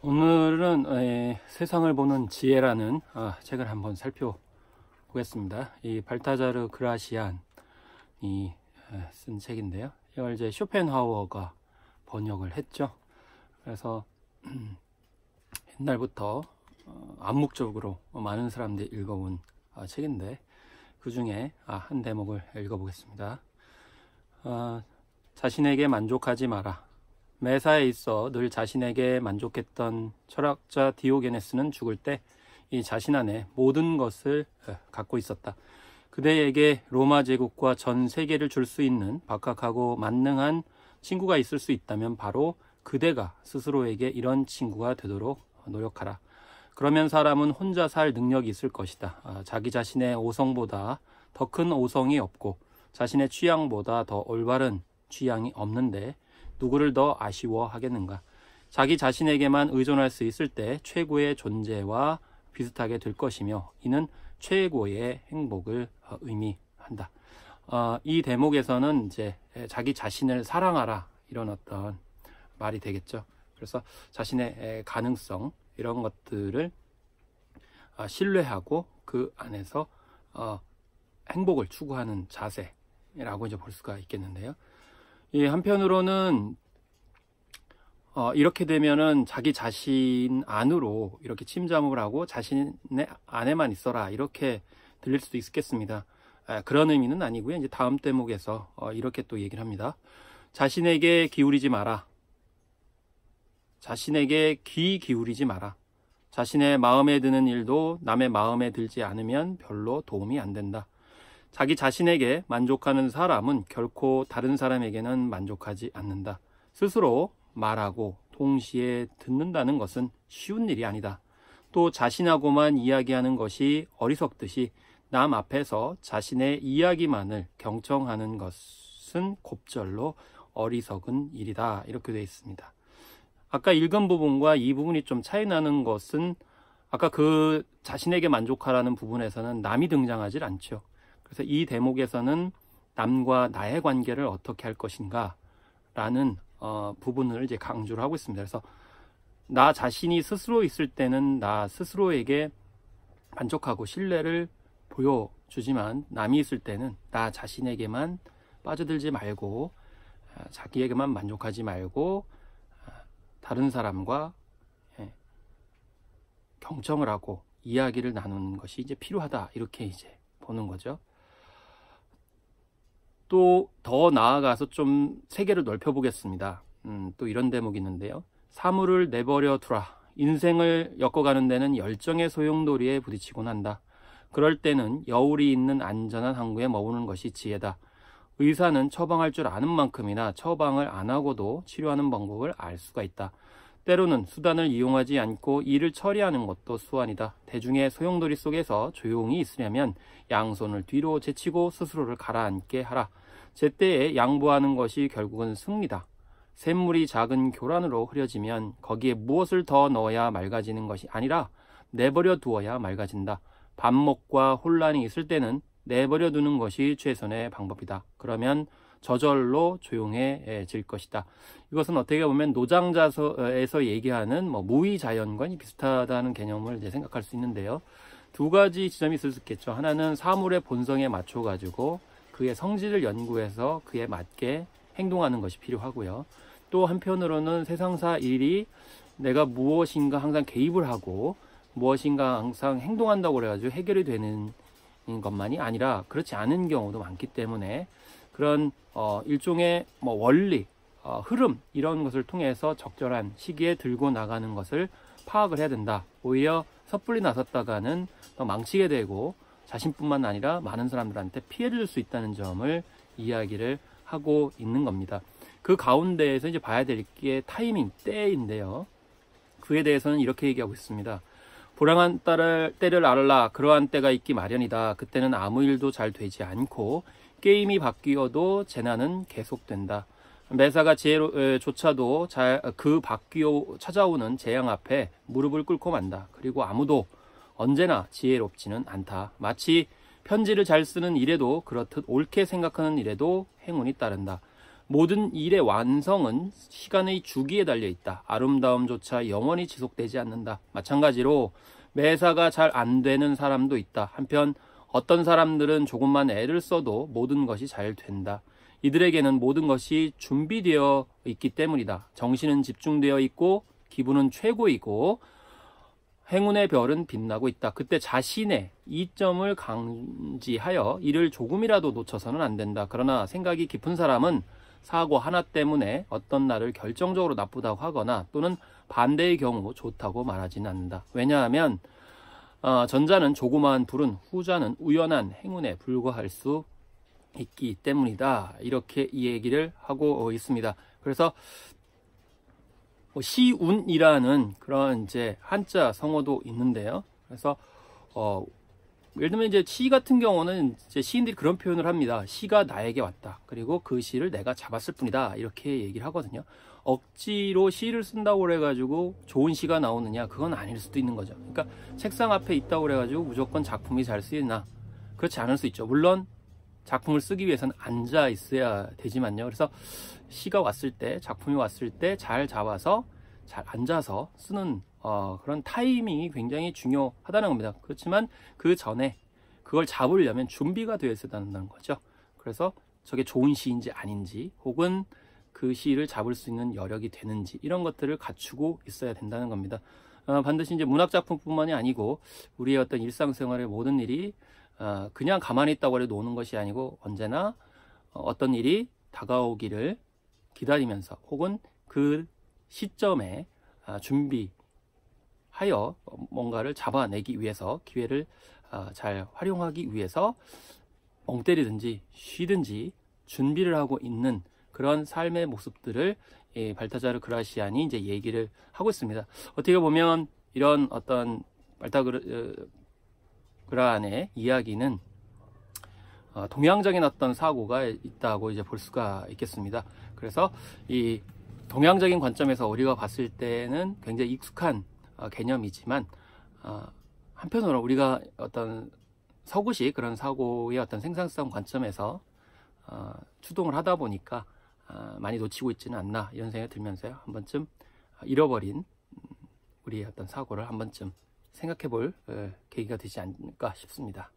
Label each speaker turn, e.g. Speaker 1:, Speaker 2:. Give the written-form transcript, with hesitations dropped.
Speaker 1: 오늘은 세상을 보는 지혜라는 책을 한번 살펴보겠습니다. 이 발타자르 그라시안이 쓴 책인데요. 이걸 이제 쇼펜하우어가 번역을 했죠. 그래서 옛날부터 암묵적으로 많은 사람들이 읽어온 책인데, 그 중에 한 대목을 읽어보겠습니다. 자신에게 만족하지 마라. 매사에 있어 늘 자신에게 만족했던 철학자 디오게네스는 죽을 때 이 자신 안에 모든 것을 갖고 있었다. 그대에게 로마 제국과 전 세계를 줄 수 있는 박학하고 만능한 친구가 있을 수 있다면 바로 그대가 스스로에게 이런 친구가 되도록 노력하라. 그러면 사람은 혼자 살 능력이 있을 것이다. 자기 자신의 오성보다 더 큰 오성이 없고 자신의 취향보다 더 올바른 취향이 없는데 누구를 더 아쉬워하겠는가. 자기 자신에게만 의존할 수 있을 때 최고의 존재와 비슷하게 될 것이며 이는 최고의 행복을 의미한다. 이 대목에서는 이제 자기 자신을 사랑하라, 이런 어떤 말이 되겠죠. 그래서 자신의 가능성, 이런 것들을 신뢰하고 그 안에서 행복을 추구하는 자세라고 이제 볼 수가 있겠는데요. 한편으로는 이렇게 되면은 자기 자신 안으로 이렇게 침잠을 하고 자신의 안에만 있어라, 이렇게 들릴 수도 있겠습니다. 그런 의미는 아니고요. 이제 다음 대목에서 이렇게 또 얘기를 합니다. 자신에게 기울이지 마라. 자신에게 귀 기울이지 마라. 자신의 마음에 드는 일도 남의 마음에 들지 않으면 별로 도움이 안 된다. 자기 자신에게 만족하는 사람은 결코 다른 사람에게는 만족하지 않는다. 스스로 말하고 동시에 듣는다는 것은 쉬운 일이 아니다. 또 자신하고만 이야기하는 것이 어리석듯이 남 앞에서 자신의 이야기만을 경청하는 것은 곱절로 어리석은 일이다. 이렇게 되어 있습니다. 아까 읽은 부분과 이 부분이 좀 차이 나는 것은, 아까 그 자신에게 만족하라는 부분에서는 남이 등장하지 않죠. 그래서 이 대목에서는 남과 나의 관계를 어떻게 할 것인가 라는 부분을 이제 강조를 하고 있습니다. 그래서 나 자신이 스스로 있을 때는 나 스스로에게 만족하고 신뢰를 보여주지만, 남이 있을 때는 나 자신에게만 빠져들지 말고 자기에게만 만족하지 말고 다른 사람과 경청을 하고 이야기를 나누는 것이 이제 필요하다, 이렇게 이제 보는 거죠. 또 더 나아가서 좀 세계를 넓혀보겠습니다. 또 이런 대목이 있는데요. 사물을 내버려 두라. 인생을 엮어가는 데는 열정의 소용돌이에 부딪히곤 한다. 그럴 때는 여울이 있는 안전한 항구에 머무는 것이 지혜다. 의사는 처방할 줄 아는 만큼이나 처방을 안 하고도 치료하는 방법을 알 수가 있다. 때로는 수단을 이용하지 않고 일을 처리하는 것도 수완이다. 대중의 소용돌이 속에서 조용히 있으려면 양손을 뒤로 제치고 스스로를 가라앉게 하라. 제때에 양보하는 것이 결국은 승리다. 샘물이 작은 교란으로 흐려지면 거기에 무엇을 더 넣어야 맑아지는 것이 아니라 내버려 두어야 맑아진다. 반목과 혼란이 있을 때는 내버려 두는 것이 최선의 방법이다. 그러면 저절로 조용해질 것이다. 이것은 어떻게 보면 노장자서에서 얘기하는 무의자연관이 비슷하다는 개념을 이제 생각할 수 있는데요. 두 가지 지점이 있을 수 있겠죠. 하나는 사물의 본성에 맞춰 가지고 그의 성질을 연구해서 그에 맞게 행동하는 것이 필요하고요. 또 한편으로는 세상사 일이 내가 무엇인가 항상 개입을 하고 무엇인가 항상 행동한다고 그래가지고 해결이 되는 것만이 아니라 그렇지 않은 경우도 많기 때문에 그런 일종의 원리, 흐름, 이런 것을 통해서 적절한 시기에 들고 나가는 것을 파악을 해야 된다. 오히려 섣불리 나섰다가는 더 망치게 되고 자신뿐만 아니라 많은 사람들한테 피해를 줄 수 있다는 점을 이야기를 하고 있는 겁니다. 그 가운데에서 이제 봐야 될 게 타이밍, 때인데요. 그에 대해서는 이렇게 얘기하고 있습니다. 불행한 때를 알라. 그러한 때가 있기 마련이다. 그때는 아무 일도 잘 되지 않고 게임이 바뀌어도 재난은 계속된다. 매사가 지혜조차도 그 바뀌어 찾아오는 재앙 앞에 무릎을 꿇고 만다. 그리고 아무도 언제나 지혜롭지는 않다. 마치 편지를 잘 쓰는 일에도 그렇듯 옳게 생각하는 일에도 행운이 따른다. 모든 일의 완성은 시간의 주기에 달려 있다. 아름다움조차 영원히 지속되지 않는다. 마찬가지로 매사가 잘 안 되는 사람도 있다. 한편 어떤 사람들은 조금만 애를 써도 모든 것이 잘 된다. 이들에게는 모든 것이 준비되어 있기 때문이다. 정신은 집중되어 있고 기분은 최고이고 행운의 별은 빛나고 있다. 그때 자신의 이점을 강지하여 이를 조금이라도 놓쳐서는 안 된다. 그러나 생각이 깊은 사람은 사고 하나 때문에 어떤 날을 결정적으로 나쁘다고 하거나 또는 반대의 경우 좋다고 말하지는 않는다. 왜냐하면 전자는 조그마한 불은 후자는 우연한 행운에 불과할 수 있기 때문이다. 이렇게 이 얘기를 하고 있습니다. 그래서 시운이라는 그런 이제 한자 성어도 있는데요. 그래서 예를 들면 이제 시 같은 경우는 이제 시인들이 그런 표현을 합니다. 시가 나에게 왔다. 그리고 그 시를 내가 잡았을 뿐이다. 이렇게 얘기를 하거든요. 억지로 시를 쓴다고 그래가지고 좋은 시가 나오느냐? 그건 아닐 수도 있는 거죠. 그러니까 책상 앞에 있다고 그래가지고 무조건 작품이 잘 쓰이나? 그렇지 않을 수 있죠. 물론 작품을 쓰기 위해서는 앉아 있어야 되지만요. 그래서 시가 왔을 때, 작품이 왔을 때 잘 잡아서 잘 앉아서 쓰는 그런 타이밍이 굉장히 중요하다는 겁니다. 그렇지만 그 전에 그걸 잡으려면 준비가 되어 있어야 한다는 거죠. 그래서 저게 좋은 시인지 아닌지 혹은 그 시를 잡을 수 있는 여력이 되는지 이런 것들을 갖추고 있어야 된다는 겁니다. 반드시 이제 문학 작품뿐만이 아니고 우리의 어떤 일상생활의 모든 일이 그냥 가만히 있다고 해도 노는 것이 아니고 언제나 어떤 일이 다가오기를 기다리면서 혹은 그 시점에 준비하여 뭔가를 잡아내기 위해서 기회를 잘 활용하기 위해서 멍 때리든지 쉬든지 준비를 하고 있는 그런 삶의 모습들을 발타자르 그라시안이 이제 얘기를 하고 있습니다. 어떻게 보면 이런 어떤 발타그라안의 이야기는 동양적인 어떤 사고가 있다고 이제 볼 수가 있겠습니다. 그래서 이 동양적인 관점에서 우리가 봤을 때는 굉장히 익숙한 개념이지만 한편으로 우리가 어떤 서구식 그런 사고의 어떤 생산성 관점에서 추동을 하다 보니까 많이 놓치고 있지는 않나 이런 생각이 들면서요. 한 번쯤 잃어버린 우리의 어떤 사고를 한 번쯤 생각해 볼 계기가 되지 않을까 싶습니다.